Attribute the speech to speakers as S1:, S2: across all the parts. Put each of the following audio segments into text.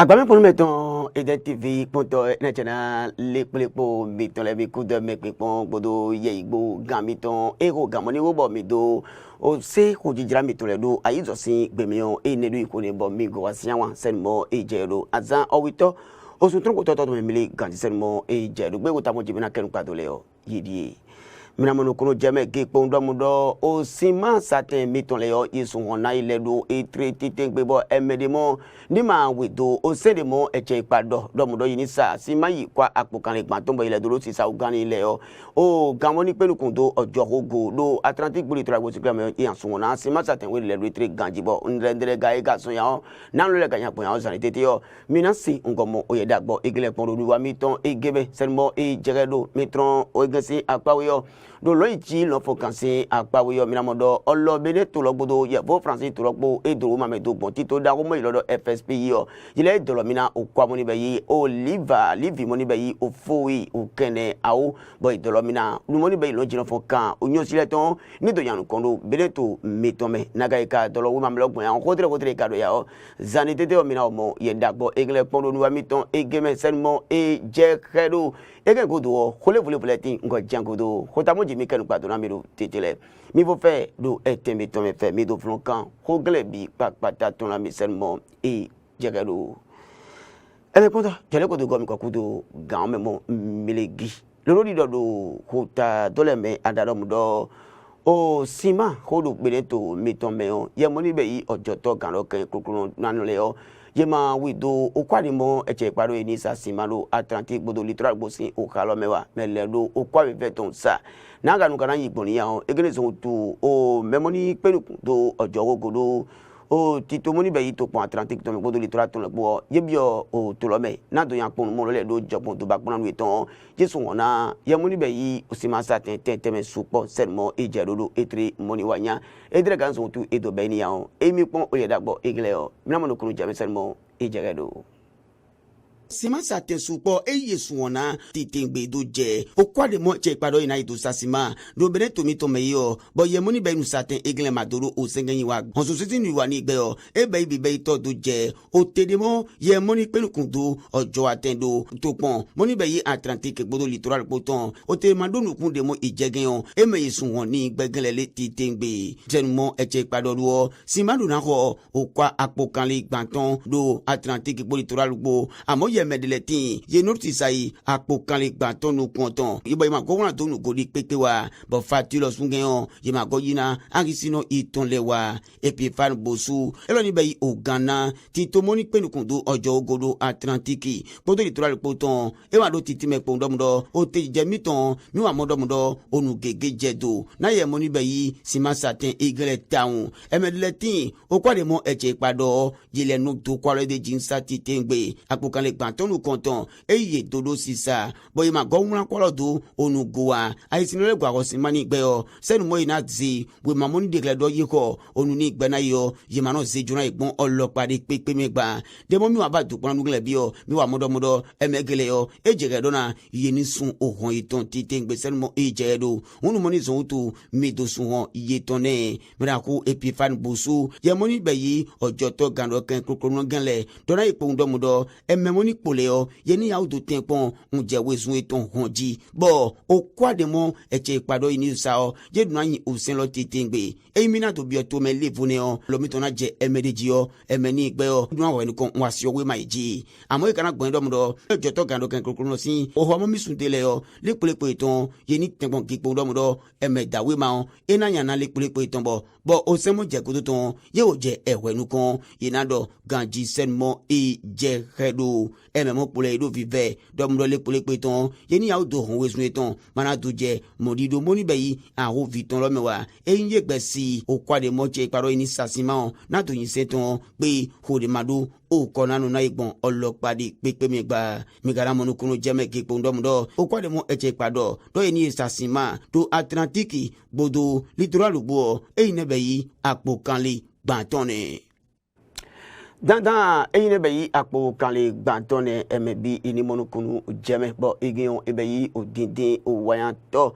S1: Agbame pour nous mettons TV poto national les plepo mettons les coups de mes pépon bodo yeibo gamiton ero gamoni robo mido o se ko jijira mettons les do ayizo sin gbemion e nedu ikone bo mi go asianwa senmo e jero azan owito o sun tron ko toto me mili ganji senmo e jero gbe ko tamo jibina kenu padole o yidi Minamono kono jeme ke pondo mudo o sima satin miton leo yesu hona ile do e trete tengbe bo emedemo ni ma wedo o sedemo eche ipado do mudo yinisa sima yi kwa apokan le gban tombo ile do lo si sa ugani ile o gamoni pelu kundo ojo ogo do Atlantic buli tra go siklam e ansun na sima satin we le do tre ganjibo ndrendere ga e ga so ya o na lo le ga yan pon ya o san tete yo minasi ngomo o ye dagbo igile pon do wa miton e gebe senmo e jeredo mitron o gesi apawe yo do lo iji lo fokansi agbawe yo minamodo olobede to logbodo ye bo Francis to logbo e do ma me do bon tito da ko mo ilodo FSP yo ile do mina o kwa mo ni be yi Oliver livi mo ni be yi o fowi o kene awo bo do mina lu mo ni be lo jino fokan o nyo sile ton ni do yanu kondo bede to mitome naga ika do lo ma me logbon ya ko tre ka do ya o zanite te o mina o mo ye dagbo egle pondo nu wa miton e geme senmo e je credo egen godo khole vole tin ngo jangodo khotamo jimi kenu padona miro tetele mi vo faire do etembe to me faire mi do flonkan khogle bi pakpata ton la miselmo e jegado ele konta jele ko do gomi ko kudo gan memo milegi loro di do khota dole me adaro mudo o sima khodo gbere to miton me o ye moni be yi ojoto gan lo kan kokoro nanu le o Yema wido okwadimo eche paro enisa simalo Atlantic bodo littoral bosi okalo mewa meledo okwa veton sa naga nukana yigboni ya o egene so tu o memoni pelu do ojo godo o tito moni be yito pon Atlantic to me bodo littoral ton lepo yebio o to lo me na do yan pon mo le do jopon to bakpona nu eton jesu wona yemoni be yi osima satin teme supo selmo ejerodo etre moni wanya edre gan so tu edo be ni ya o emi pon o yedagbo egle o minamono kunu jame selmo ejeredo Sima satin supo e yesu wona titengbe do je o kwade mo che pado ina ito sasima do bere to mi to me yo bo ye moni be nu satin egle madoro o sengen wa on so siti ni wa ni gbe o e be bi be to do je o tedemo ye moni pelu kundu ojo atendo to pon moni be yi Atlantic gbodo littoral poton o te mando nu kun de mo ijegen o e me yesu won ni gbegele le titengbe jenmo e che pado do sima do na ho o kwa apokanle gbanton do Atlantic gbodo littoral gbo amo medeletin ye notice ai apokanle gbanton nu konton ibo ma go wan to nu go di pepe wa bo fatulo sungen on ye ma go yina agisino iton lewa epi fan bosu elo ni be o Ghana ti to moni pe nu kundo ojo ogodo Atlantic podo littoral poton e wa do titi me pondo mdo o te je miton mi wa modo mdo onu gege jedo na ye moni be yi sima satin igre town e medeletin o kwade mo eche pado yele nu to kwale de jinsa ti tengbe apokanle tonu konton eye dodo sisa boy ma gowran kwalodo onugoa aisinole gwa ko simani gbe o senu mo ina zi we ma moni dekle do yiko onu ni gbe na yo ye ma no se juna igbon olopa de pepe megba de mo mi wa ba dupon nugle bi o mi wa modo emegele yo ejere do na ye ni sun ohon iton titengbe senu mo eje do unu moni zon tu mi do sun hon iye tonne mira ko epifan busu ye moni be yi ojoto gando kan kokoro ganle do na ipo ndo mudo ememoni poleo yeni ya udo tempon unje wezun eton honji bo o kwade mo eche ipado ini sao je dun ayin osin lo titengbe emina to bi o to me levu ne o lo mi to na je emedeji o emeni igbe o dun awo ni kon wa si owe maiji amo e kana gbon do mo jo to gando kan kokoro sin o ho mo mi sun tele o lepolepo eton yeni tempon gipo do mo emedawe ma o ena yan na lepolepo eton bo o se mo je ko to ton ye o je ehwenu kon yenado ganji senmo e je redo ememo pole do vive domdo le pole peton yeni ya do hon wesun eton mana do je modido moni beyi aho viton lo mewa enye gbesi o kwade mo che paro ini sasima na to yin seton pe hode madu o konanu na igbon olopade pepe megba migara monukunu jeme ke pondomdo o kwade mo eche pado do eni sasima do Atlantic bodo littoral gbo eyine beyi apokanle gbantone Danda eyine beyi akpo kanle gbantone emebi ini monukunu jeme bo igion ebeyi odindin o wayanto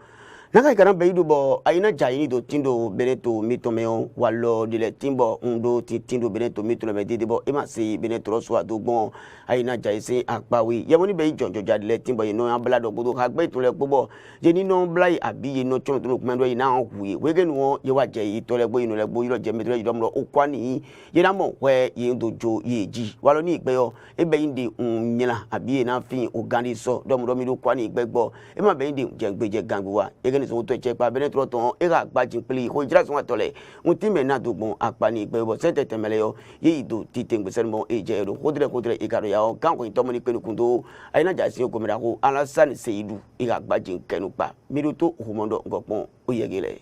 S1: Naka kana be bo aina jaini do tindo beneto mitomeo walo dile timbo undo tindo beneto mitolo medide bo emasi beneto so adogbon aina jaisi akpawi yemoni be jonjo jadile timbo yino ablado godo hagbe tole gbobo je nino blai abi yino chon to kumendo ina hu wege no ye wa je itole gbo yino le gbo yiro je metolo yidomro okwani ye na mo we yindo jo yeji walo ni igbeyo ebe indi nyila abi na fin ogani so domro mi do kwani igbegbo e ma be indi je gbeje gangwa ege so to chepa benetro ton era gbajin pili ko jira so atole unti me na dogbon apani igbebo sente temele yo ye ido titengbe senmo eje ro kodre ikaro ya o kan ko itomo ni penu kundo aina jasi o komera ko alasan seidu era gbajin kenupa miruto humondo ngopon oyegele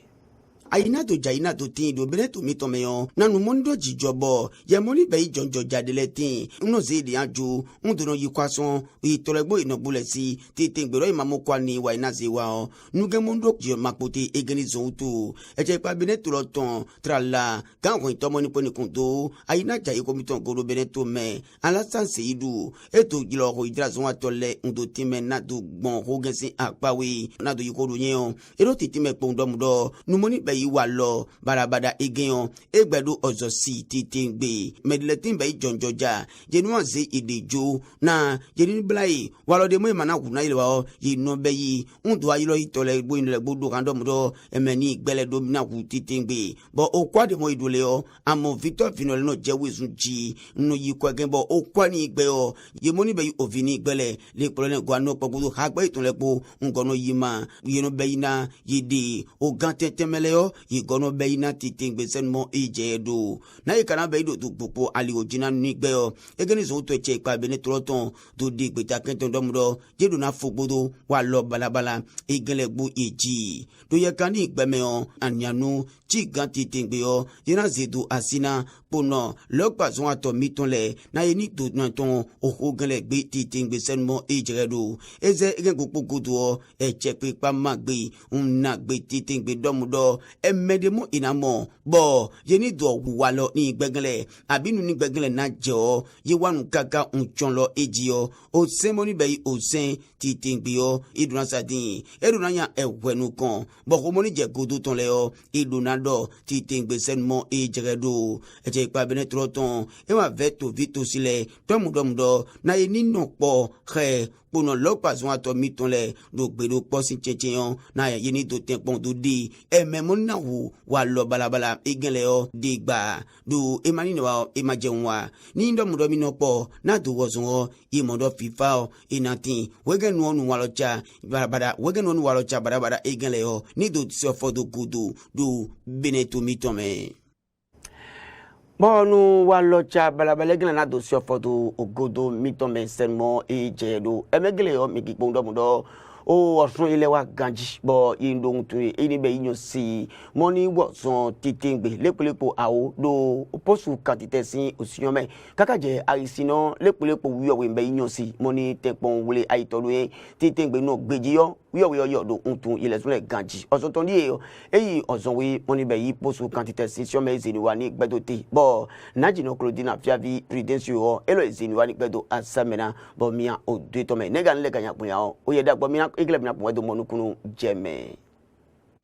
S1: aina to jaina to tin do beneto mitomeyo nanu mondo jijobo ye moni be jonjo jadele tin uno zedi aju undono yikwason itolegbo inogbule si titingbero imamokwa ni wa ina zewa o nuge mondo je mapote egeni zontu eje pa beneto loton trala kan ko itomo ni poni kunto aina jai ko miton goro beneto me alasan seidu eto gilo ko idra zon atole undo time na do gbon ko gensin apawe na do yikoru yen o ero titime pondo mudo nu moni be wa lo barabada egeyon egbedu ozo si titingbe medletin be jonjoja jenuwa ze idejo na jenin blai walo de mo mana kuna ile wa yino be yi unto ayiro itole gbo inle gbodo kan do mudo emeni igbele do na ku titingbe bo okwade mo idole o amo Victor Finole no je wesun ji no yi ko gen bo okwani igbe o ye mo ni be yi ovini igbele le polo gwa no pogudo hagbe itunle po ngono yima yino be ina yidi o gantetemele o yigono beina titingbe senmo ijedo na ikana beido tu popo ali ojina nigbe o egeni so to eche ipa bene troton to di gbeta kento domdo jedo na fogbodo wa lo balabala igele gbo eji to ye kan ni igbeme o anyanu chi gan titingbe o yina zedo asina pono lokpa so ato mitonle na ye ni to na ton ogele gbe titingbe senmo ijedo eze egen gopogodo o eche pe pa magbe unna gbe titingbe domdo medemo inamo bo yeni do walo ni gbegele abinu ni gbegele na jo ye wanu kaka unchonlo ejio o semoni be o sen titingbi o iduna sadin eduna ya ewenu kan bo ko moni je godo ton le o iduna do titingbe senmo ejeredo eje ipa benetro ton e wa veto vito sile tomudomudo na ye ni no po he pono lokpa so ato mitonle do gbedo posin checheon na ye ni do tempon do di e memona wa lo balabala igele o digba do emani no wa emajenwa ni ndo mudo mi no po na do wozon o imodo fifa o inatin wege nu onu walocha barabara wege nu onu walocha barabara igele o ni do so fodo gudu do beneto mitome bonu walocha balabala igele na do so fodo ogodo mitome senmo ejedo emegele o mikipondo mudo o osun ile wa ganji bo yindo ntu eni be yin si moni wo son titingbe lepelepo awo do posu kantite sin osiyan me kakaje arisino lepelepo wiyo we be yin si moni tepon wule aitolu yin titingbe no gbejiyo wiyo yo do ntu ile sunle ganji osun ton di eyi osun we moni be yi posu kantite sin sion me zini wa ni gbedote bo najino Claudina fiavi prudential elo zini wa ni gbedo asamena bo mia o de to me nega nle ganya pun ya o ye da bo mia igile bina pon do monukunu jeme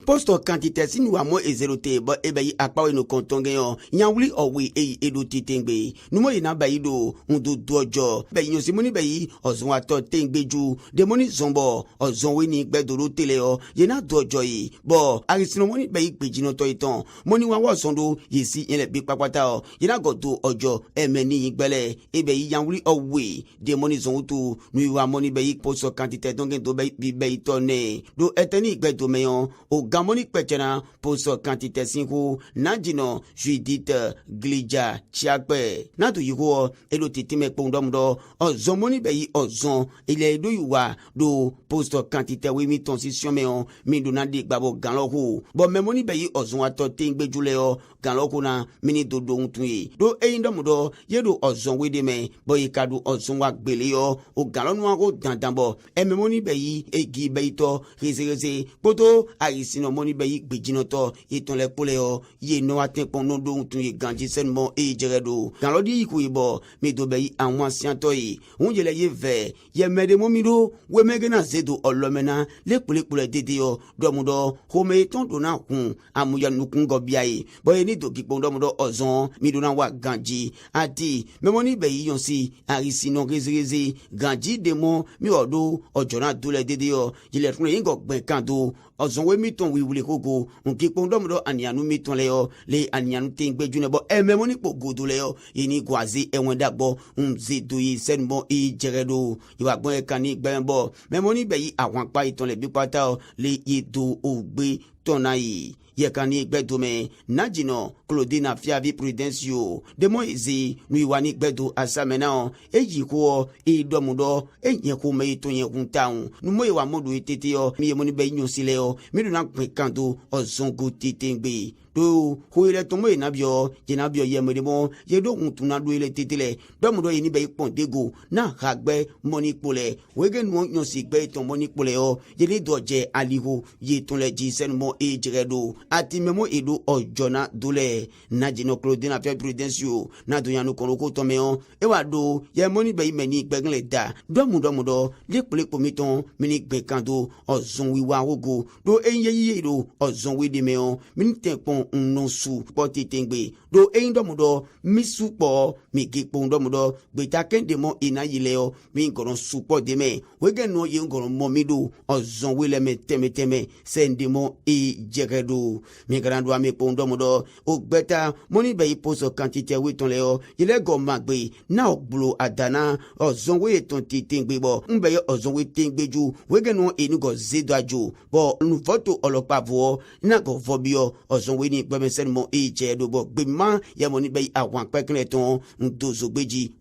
S1: posto quantité si nous amo ezerote bo ebeyi akpawe no kontonge yo nyanwuli owe edo titengbe numo ina bayido undo dojo beyi yo simoni beyi ozon ato tengbeju demoni zombo ozon we ni gbedoro tele yo yena dojo yi bo arisino moni beyi pejino to itan moni wa wo sondo yesi ile bi papata o yena godo ojo emeni igbele ebeyi nyanwuli owe demoni zonto nu wa moni beyi posto quantité donge do beyi tonne do eteni gbedo meyon o gamoni pechena poso quantité sinko najino Judith Glija chiakpe natu yiko elo titime pondomdo ozomoni beyi ozon ile do yuwa do posto quantité we mi transition meon mi do na de gbabo ganloko bo memoni beyi ozon ato tingbejule o ganloko na mini do ntuye do eyindomudo yedo ozon we de me bo yikadu ozon wa gbele yo o ganlonu ko dandanbo e memoni beyi egi beito rezereze poto aisi sino moni be yi gbejino to iton le pole o ye no atin pon no do tun ye ganji senmo e jeredo kan lo di ku ibo mi do be yi àwọn ancien to yi unje le ye ve ye mede mo mi do we mege na zedo olomena le pole dede o do mu do ho me ton do na kun amuya nukun go bia yi bo ye ni do gipo do mu do ozon mi do na wa ganji ati me moni be yi yon si arisi no rezeze ganji demo mi odo ojona do le dede o jile fun yin go gben kan do ozon we mi ton wi wule kogo unki pondo mo anianu mi ton le yo le anianu tin gbeju ne bo ememo ni po godo le yo yini gwazi enwen dagbo nzi do yi senmo i jeredo iwa gbon e kan ni gbenbo memo ni be yi àwọn pa iton le bi pata le yido ogbe tonayi yekani gbedo me najino Claudine Fiavi Prudencio de Moise nui wani gbedo asamena eji ko idomudo enye ko me to yen kun taun nu mo wa modu itete yo mi mo ni be yin sile yo mi do na pin kanto ozongo titengbe do ho ile to mo inabio jinabio ye mo de mo ye do kun tuna do ile tetele domudo ye ni be pon dego na hagbe moni pole wege nu yon si gbe to moni pole yo ye ni doje aliho ye ton le ji sen mo e jeredo ati memo edo ojona dole najino Claudine Fiavi Prudencio na do yanu konoko to meon e wa do ye moni be meni gbegun le da domudo le po miton mini gbe kando ozon wiwa ogo do enye yi do ozon we de meon mini tempon no su poti tengbe do en domudo misu po mi gipo domudo gbe ta kende mo ina yile o mi goron su po de me we gen no ye goron mo mi do ozon we le me teme sende mo e jeredo mi grando ame po domudo o gbeta moni be iposo quantité we ton le o yile go magbe na ogbulo adana ozon we ton ti tengbe bo nbe yo ozon we tengbeju we gen no enu go zedo ajo bo nu photo olopa vo na go vobio ozon we ni gbe sen mo e jeredo bo gbe ma ye moni be àwọn pekle ton ndozo gbeji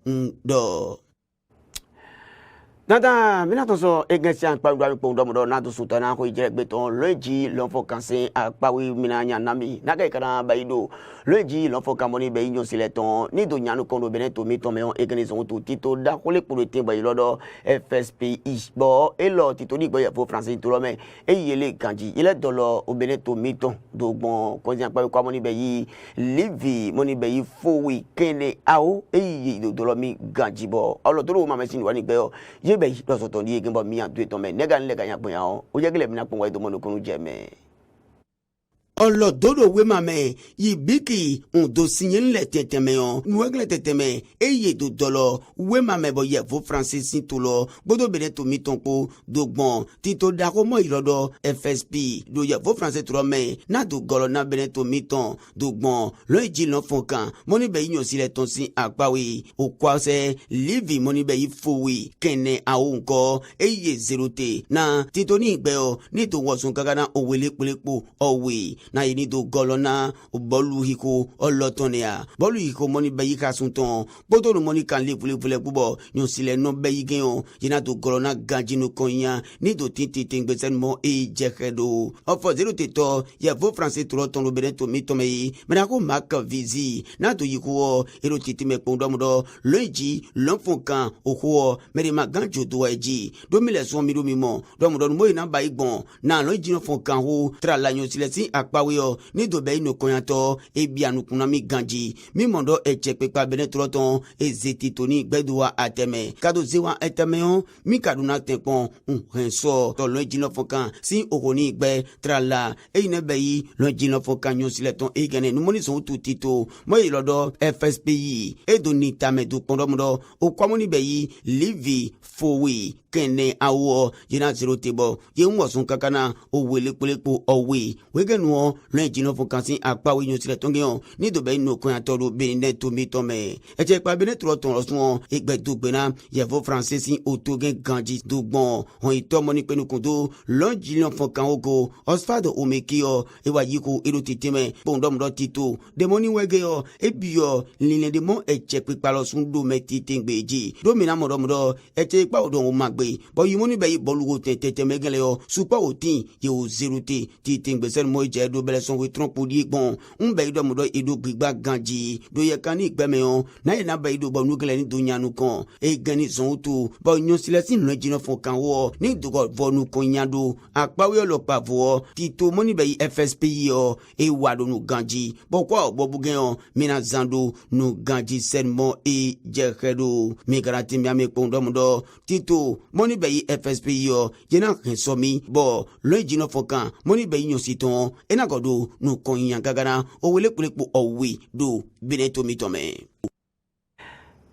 S1: ndo
S2: Nada, mina toso egensian pa ugwa po ndomo na to sutana ko ijere gbe ton loji lon fo kanse pa wi mina nya nami naga ikana baido loji lon fo kamoni be inyo sile ton ni do nyanu kondo bene to mi ton me on egenison to tito da ko le pour tin bayi lodo FSPI bo e lo tito ni gbe fo français to lo me e yele kanji ile dolo o bene to mi ton do gbon ko jan pa ko moni be yi livi moni be yi fo wi kene ao e yi do lo mi ganji bo olo to ro ma me sin wa ni gbe o be lo so to ni egin bo mi an to me nega nle ga yan pon ya o je gele mi na pon wa do mo no kunu je me
S1: olododo we mame yibiki undo sinyen le tetemeon nuegle teteme eye do dolo we mame bo ye vo francis tolo bodo bere to mitonpo dogbon tito dako mo irodo FSP do ye vo francis tro me na do golo na bere to miton dogbon lo eji lo fonkan moni be yin sile ton sin agbawe okwase livi moni be ifowi kene awonko eye zerote na tito ni igbe o ni to wosun gagana owele pelepo owe na yini do golona bolu hiko olotonea bolu hiko moni be yika sunton bodo no moni kan levule bubo nyon sile no be yigen yina do golona ganjino konya ni do tinti tingbesen mo e jekedo ofo zero teto ya vo français troton lo bere to mitome mena ko mak vizi na do yiko ero titi me pondo modo leji l'enfonkan oho mere maganjo do eji do mile son mi do mimo do modo mo ina ba igbon na leji no fonkan ho tra la nyon sile si akpawe ni do be ino konyato e bianu kunami ganji mi mondo e chepe pa bene troton e zeti toni gbedua ateme kado zewa etemeon mi kaduna tempon renso to lo jino fokan si okoni gbe trala e ine be yi lo jino fokan nyon sileton e gene nu moni son tutito mo yi lodo FSPI e do ni tame do pondomodo o kwamoni be yi livi fowi kene awo jina zero tebo ye nwosun kakana o wele pelepo owe wegenu lo jino fokan si akpawe nyon sileton gen ni do be ino konyato do bene to mi tome e che pa bene troton losun e gbe do gbena ye vo français si otogen ganji do gbon on ito moni penu kundo lo jino fokan ogo osfado omekio e wa yiko ero titime pondom do tito de moni wege yo e bio line de mo e che pe pa losun do metiti ngbeji do mi na modo e che pa odon o mag
S2: agbe bo yimoni be bolugo tete megele yo super otin ye o 0 ti tingbe sen mo je do bele son we trompe di bon be do mo do edo gbigba ganji do ye kan ni gbeme yo na ye na be do bo nugele ni do nyanu kan e gani zon to bo nyon sile sin lo jino fon kan wo ni do go vonu kon nyado apawe olopa vo ti to moni be FSP yo e wado no ganji bo kwa bo bugen yo mina zando no ganji sen mo e jekedo mi garanti mi ame pondo mo do tito moni be FSP yo jena so mi bo lo jino fon kan moni be nyon siton e na godo no kon yan gagara o wele kulepo owi do bineto mi tome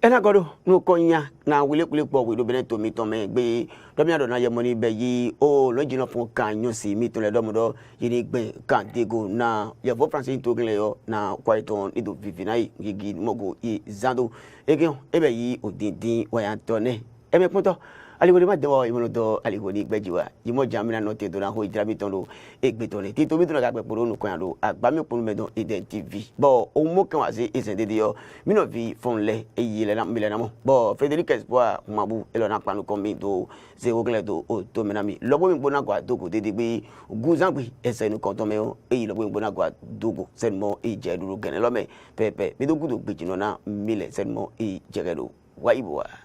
S1: ena godo no konya na wile kule po we do beneto mi to me gbe do mi ado na ye money be yi o lo jina fun kan yo si mi to le do mo do yiri gbe kan dego na ye vo france to gele yo na kwaiton ido vivinai gigi mogo i zando ege ebe yi odindin wa ya to ne e me punto aligodi ma dewo imono do aligodi gbejiwa yimo jamina no te do na ho ijira mi ton do egbe to le ti to mi to na ga pe poro nu kan do agba mi ponu me do identity bo o mo kan wa si isende de yo mi no vi fon le eyi le na mi le na mo bo Frederic Espoir mabu elo na panu kon mi do ze o gle do o to me na mi lobo mi gbona gwa dogo dede gbe guzan gbe ese nu kon to me o eyi lobo mi gbona gwa dogo sen mo e je duro gene lo me pepe mi do gudo gbe jino na mi le sen mo e je do wa ibo wa